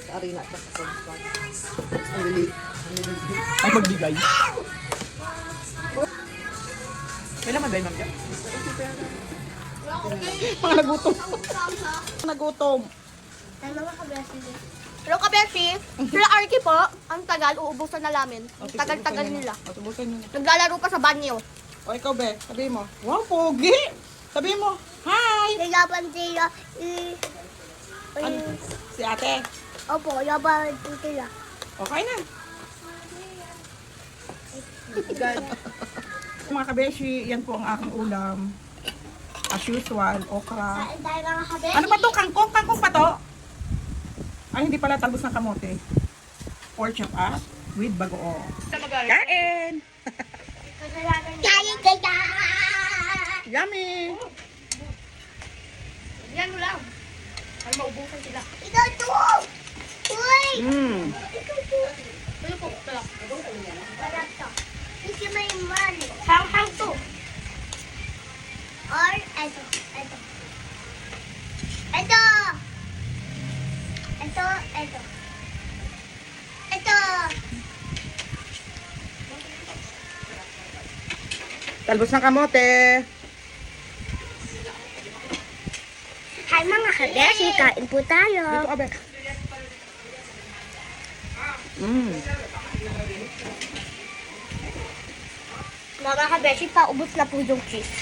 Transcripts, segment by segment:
sa arena at sa pagpag. Ang lili. Ay, magbigay. Kailan man dahil ma'am dyan? Mga nagutom. Nagutom. Hello, Kabeshi. Sila Arky po. Ang tagal, uubusan na namin. Ang tagal-tagal nila. Tubusan nyo na. Naglalaro pa sa banyo. O, ikaw, Be. Sabihin mo. Wow, pogi. Sabihin mo. Hi. Yaban sila. Si ate. Opo, yaban sila. Okay na. Mga kabeshi, yan po ang aking ulam. As usual, okra. Kain tayo mga Kabeshi. Ano ba to? Kangkong? Kangkong pa to? Ay, hindi pala talbos ng kamote. Pork chop with bagoong. Kain! Kain kaya! Yummy! Yan mo lang. Para maubusan sila. Ikaw to! Uy! Mmm. Ikaw to! Ano po? Tala. Parang to. Kasi may man. Hang to. Or, ito. Ito. Ito! Ito. Ito. Ito. Talbos ng kamote. Hi mga kabeshi, kain po tayo. Dito ka, Be. Mmm. Mga kabeshi, paubos na po yung cheese.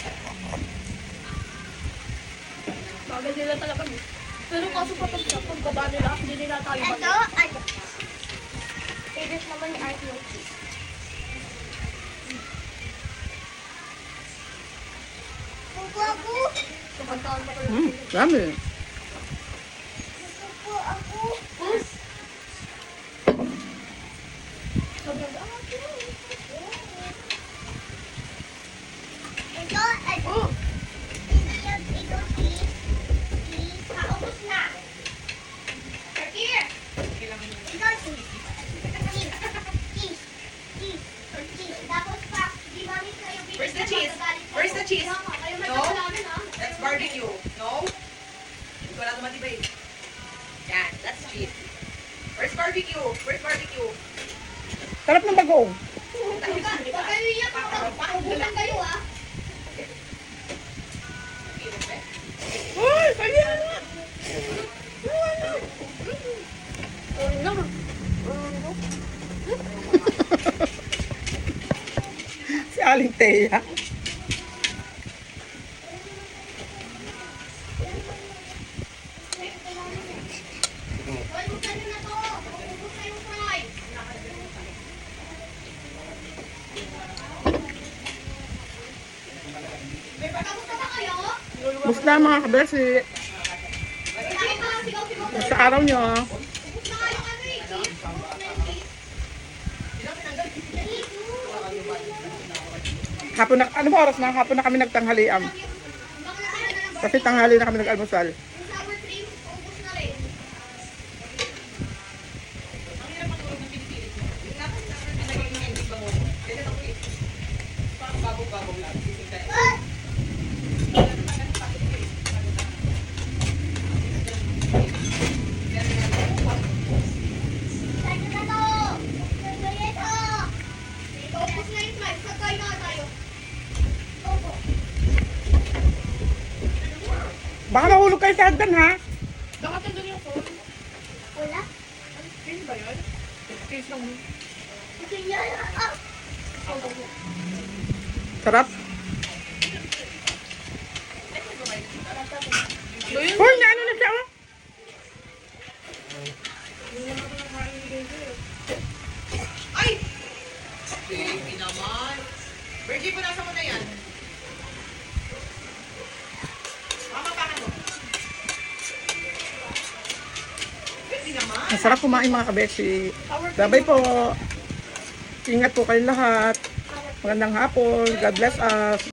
Bagay nila talaga. Pero kaso pagbaba nila, hindi nila tayo ba? Ito, ano? Favorite naman ni Art yung cheese. Pupo ako. Tumantaon pa pala. Yummy. Pupo ako. Ito, ano? Hindi yan, ito, cheese. Cheese, paubos na. Here. Ito, cheese. Cheese. Cheese. Cheese. Cheese. Tapos pa, di mami kayo bibigyan. Where's the cheese? Where's the cheese? Kayo may No? namin, ha? That's barbecue. No? Hindi ko lang matibay. Yan, that's cheese. Where's barbecue? Where's barbecue? Sarap ng bagoong. Pag kayo yan, paubusan kayo, ha? Uy, kaya na. Si Aling Teya. Paubusan nyo na to. Paubos na yung fries. Tapos na ba kayo? Musta mga kabeshi? Kain pa, sigaw-sigaw. Sa araw nyo. Ubus na kayo ano eh. Cheese. Ubus na yung cheese. Hapon na, ano ba oras na? Hapon na kami nagtanghalian. Kasi tanghali na kami nag-almusal. Yung sour cream, ubus na rin. Saan na to? Saan ito? Ubus na yung fries. Pagkain na tayo. Opo. Baka mahulog kayo sa hagdan ha? Wala? Hindi yan. Ah! Sarap. Hoy, naano na siya oh. Ay! Baby naman. Virgie, punasan mo na yan. Mama, pakan mo. Baby naman. Masarap kumain mga kabeshi. Babay po. Ingat po kayong lahat. Magandang hapon. God bless us.